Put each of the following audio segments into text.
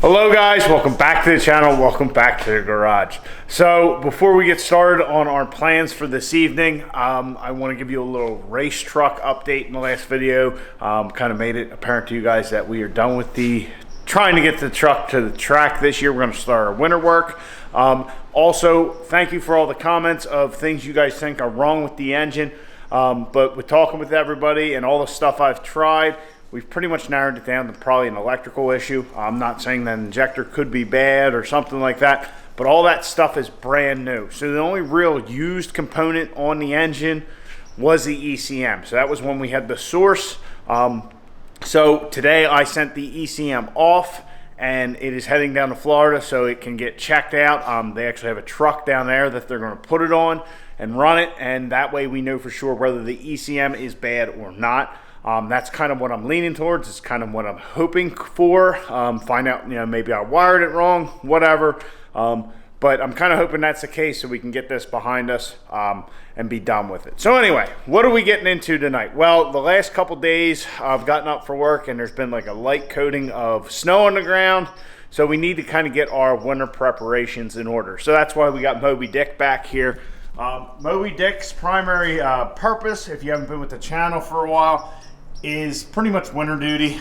Hello guys, welcome back to the channel, welcome back to the garage. So before we get started on our plans for this evening, I want to give you a little race truck update in the last video. Kind of made it apparent to you guys that we are done with trying to get the truck to the track this year. We're going to start our winter work. Also, thank you for all the comments of things you guys think are wrong with the engine. But with talking with everybody and all the stuff I've tried, we've pretty much narrowed it down to probably an electrical issue. I'm not saying that injector could be bad or something like that, but all that stuff is brand new. So the only real used component on the engine was the ECM. So that was when we had the source. So today I sent the ECM off and it is heading down to Florida so it can get checked out. They actually have a truck down there that they're going to put it on and run it, and that way we know for sure whether the ECM is bad or not. That's kind of what I'm leaning towards. It's kind of what I'm hoping for. Find out, maybe I wired it wrong, whatever. But I'm kind of hoping that's the case so we can get this behind us and be done with it. So anyway, what are we getting into tonight? Well, the last couple days I've gotten up for work and there's been like a light coating of snow on the ground. So we need to kind of get our winter preparations in order. So that's why we got Moby Dick back here. Moby Dick's primary purpose, if you haven't been with the channel for a while, is pretty much winter duty.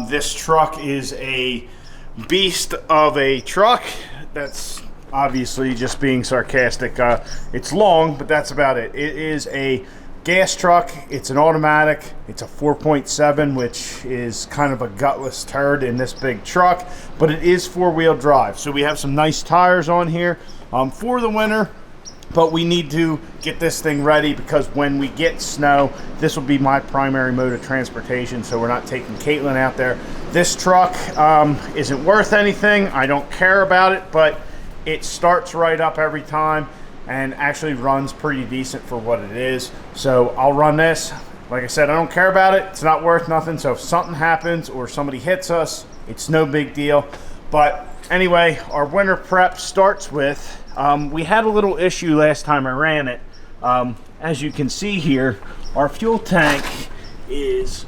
This truck is a beast of a truck. That's obviously just being sarcastic. It's long, but that's about it. It is a gas truck. It's an automatic. It's a 4.7, which is kind of a gutless turd in this big truck, but it is four-wheel drive. So we have some nice tires on here for the winter. But we need to get this thing ready because when we get snow, this will be my primary mode of transportation, so we're not taking Caitlin out there. This truck isn't worth anything. I don't care about it, but it starts right up every time and actually runs pretty decent for what it is. So I'll run this. Like I said, I don't care about it. It's not worth nothing. So if something happens or somebody hits us, it's no big deal. But anyway, our winter prep starts with, we had a little issue last time I ran it. As you can see here, our fuel tank is,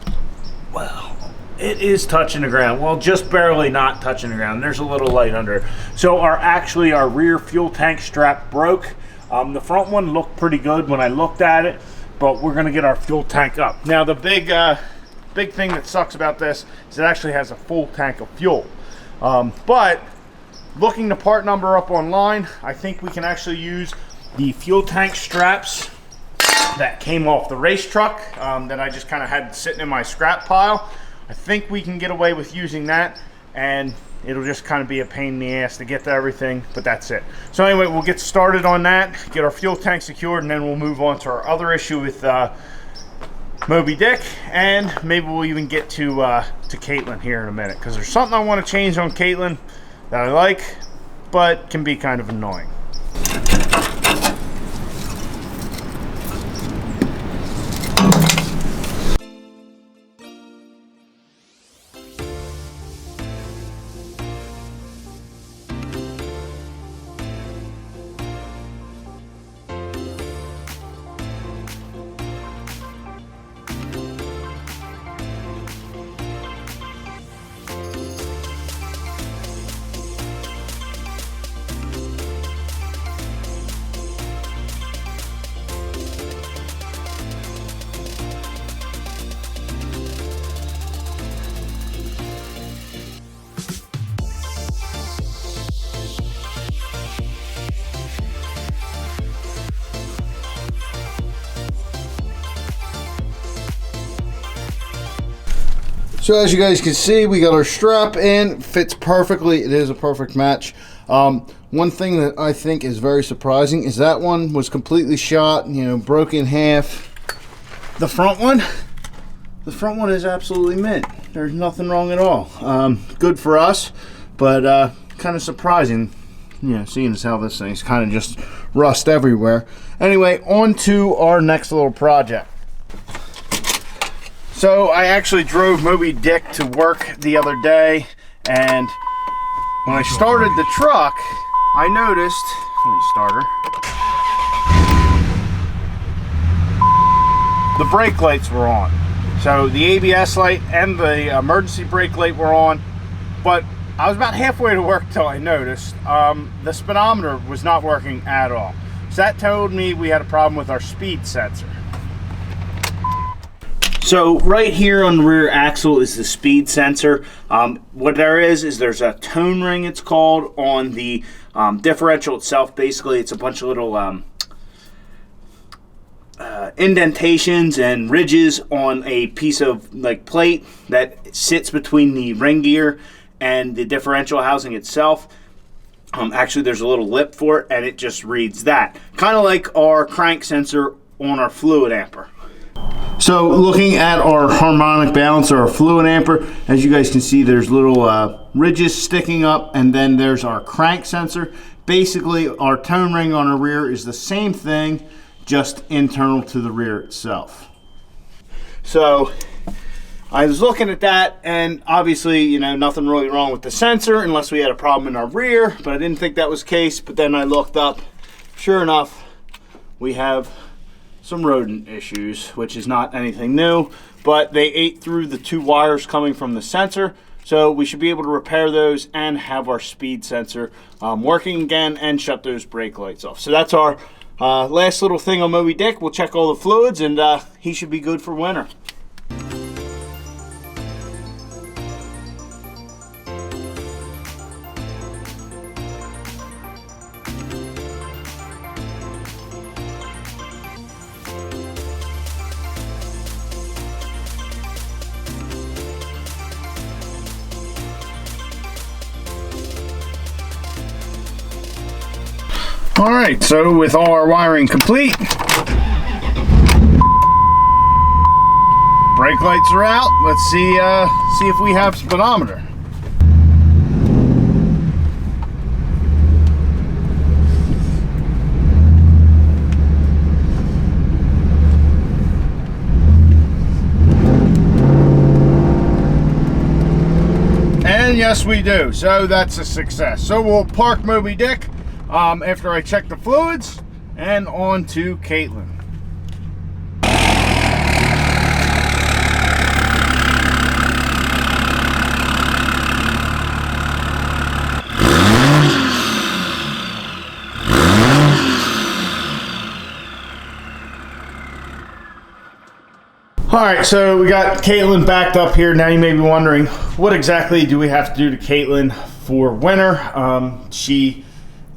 well, it is touching the ground. Well, just barely not touching the ground. There's a little light under it. So our rear fuel tank strap broke. The front one looked pretty good when I looked at it, but we're gonna get our fuel tank up. Now the big thing that sucks about this is it actually has a full tank of fuel. But looking the part number up online, I think we can actually use the fuel tank straps that came off the race truck that I just kind of had sitting in my scrap pile. I think we can get away with using that, and it'll just kind of be a pain in the ass to get to everything, but that's it. So anyway, we'll get started on that, get our fuel tank secured, and then we'll move on to our other issue with Moby Dick, and maybe we'll even get to Caitlin here in a minute, because there's something I want to change on Caitlin that I like, but can be kind of annoying. So as you guys can see, we got our strap in, fits perfectly. It is a perfect match. One thing that I think is very surprising is that one was completely shot, broke in half. The front one is absolutely mint. There's nothing wrong at all. Good for us, but kind of surprising, seeing as how this thing's kind of just rust everywhere. Anyway, on to our next little project. So I actually drove Moby Dick to work the other day, and when I started the truck, I noticed, the brake lights were on. So the ABS light and the emergency brake light were on, but I was about halfway to work till I noticed the speedometer was not working at all. So that told me we had a problem with our speed sensor. So right here on the rear axle is the speed sensor. What there is there's a tone ring, it's called, on the differential itself. Basically, it's a bunch of little indentations and ridges on a piece of like plate that sits between the ring gear and the differential housing itself. Actually, there's a little lip for it, and it just reads that. Kind of like our crank sensor on our fluid amper. So looking at our harmonic balancer, our fluid amper, as you guys can see, there's little ridges sticking up, and then there's our crank sensor. Basically, our tone ring on our rear is the same thing, just internal to the rear itself. So I was looking at that, and obviously, you know, nothing really wrong with the sensor unless we had a problem in our rear, but I didn't think that was the case. But then I looked up, sure enough, we have some rodent issues, which is not anything new, but they ate through the 2 wires coming from the sensor. So we should be able to repair those and have our speed sensor working again and shut those brake lights off. So that's our last little thing on Moby Dick. We'll check all the fluids, and he should be good for winter. All right, so with all our wiring complete, brake lights are out. Let's see if we have speedometer. And yes, we do. So that's a success. So we'll park Moby Dick after I check the fluids, and on to Caitlin. All right, so we got Caitlin backed up here. Now you may be wondering, what exactly do we have to do to Caitlin for winter? She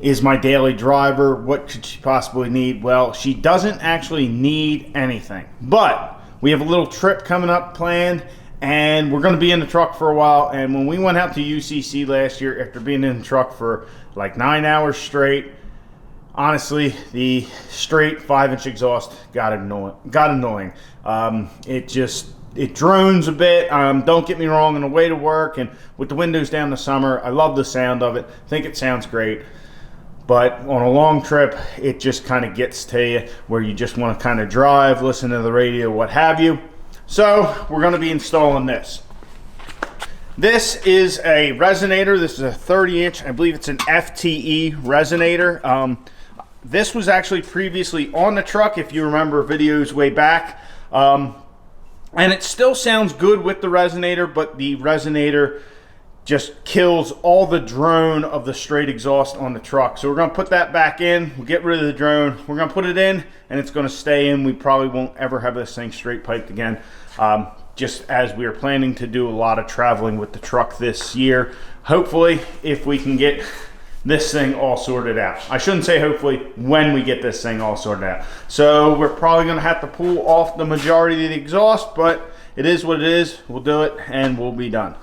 is my daily driver. What could she possibly need? Well, she doesn't actually need anything, but we have a little trip coming up planned, and we're going to be in the truck for a while. And when we went out to UCC last year, after being in the truck for like 9 hours straight, honestly, the straight 5-inch exhaust got annoying. It drones a bit. Don't get me wrong, on the way to work and with the windows down in the summer, I love the sound of it. I think it sounds great. But on a long trip, it just kind of gets to you where you just want to kind of drive, listen to the radio, what have you. So we're going to be installing this. This is a resonator. This is a 30-inch. I believe it's an FTE resonator. This was actually previously on the truck, if you remember videos way back. And it still sounds good with the resonator, but the resonator just kills all the drone of the straight exhaust on the truck. So we're going to put that back in. We'll get rid of the drone. We're going to put it in, and it's going to stay in. We probably won't ever have this thing straight piped again, just as we are planning to do a lot of traveling with the truck this year. Hopefully, if we can get this thing all sorted out. I shouldn't say hopefully, when we get this thing all sorted out. So we're probably going to have to pull off the majority of the exhaust, but it is what it is. We'll do it, and we'll be done.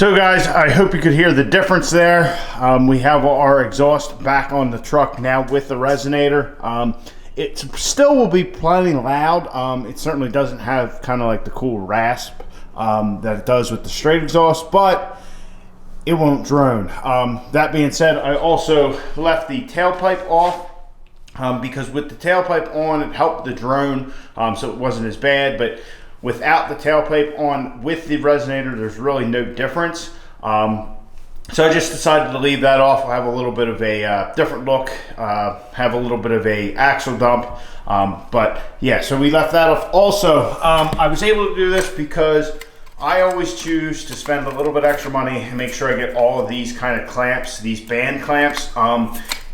So guys, I hope you could hear the difference there. We have our exhaust back on the truck now with the resonator. It still will be plenty loud. It certainly doesn't have kind of like the cool rasp that it does with the straight exhaust, but it won't drone. That being said, I also left the tailpipe off because with the tailpipe on, it helped the drone, so it wasn't as bad. But without the tailpipe on with the resonator, there's really no difference. So I just decided to leave that off. I have a little bit of a different look, have a little bit of a axle dump. But yeah, so we left that off. Also, I was able to do this because I always choose to spend a little bit extra money and make sure I get all of these kind of clamps, these band clamps.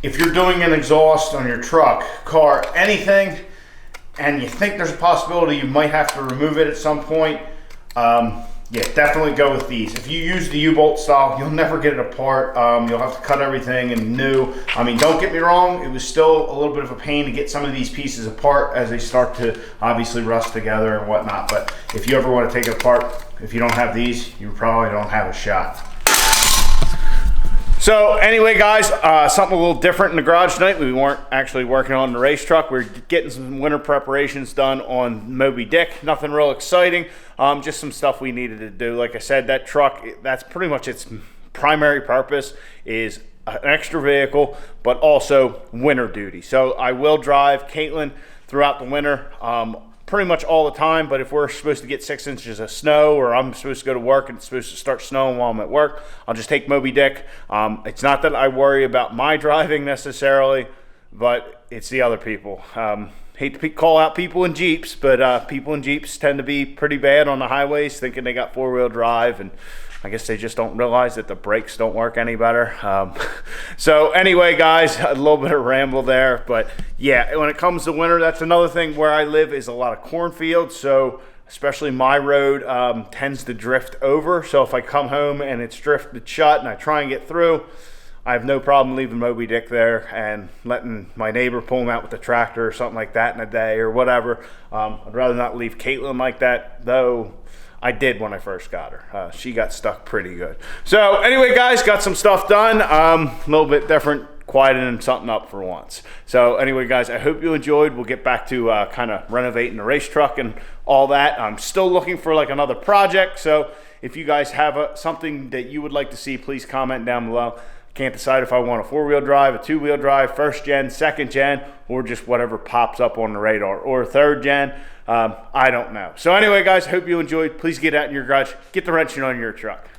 If you're doing an exhaust on your truck, car, anything, and you think there's a possibility you might have to remove it at some point, yeah, definitely go with these. If you use the U-bolt style, you'll never get it apart. You'll have to cut everything and new. I mean, don't get me wrong, it was still a little bit of a pain to get some of these pieces apart as they start to obviously rust together and whatnot. But if you ever want to take it apart, if you don't have these, you probably don't have a shot. So anyway, guys, something a little different in the garage tonight. We weren't actually working on the race truck. We're getting some winter preparations done on Moby Dick. Nothing real exciting, just some stuff we needed to do. Like I said, that truck, that's pretty much its primary purpose, is an extra vehicle, but also winter duty. So I will drive Caitlin throughout the winter, pretty much all the time. But if we're supposed to get 6 inches of snow, or I'm supposed to go to work and it's supposed to start snowing while I'm at work, I'll just take Moby Dick. It's not that I worry about my driving necessarily, but it's the other people. Hate to call out people in Jeeps, but people in Jeeps tend to be pretty bad on the highways, thinking they got four-wheel drive, and I guess they just don't realize that the brakes don't work any better. So anyway, guys, a little bit of ramble there. But yeah, when it comes to winter, that's another thing. Where I live is a lot of cornfields, so especially my road tends to drift over. So if I come home and it's drifted shut and I try and get through, I have no problem leaving Moby Dick there and letting my neighbor pull him out with the tractor or something like that in a day or whatever. I'd rather not leave Caitlin like that, though I did when I first got her. She got stuck pretty good. So anyway, guys, got some stuff done. A little bit different, quietening something up for once. So anyway, guys, I hope you enjoyed. We'll get back to kind of renovating the race truck and all that. I'm still looking for like another project. So if you guys have something that you would like to see, please comment down below. Can't decide if I want a four-wheel drive, a two-wheel drive, first gen, second gen, or just whatever pops up on the radar, or third gen. I don't know. So anyway, guys, hope you enjoyed. Please get out in your garage, get the wrenching on your truck.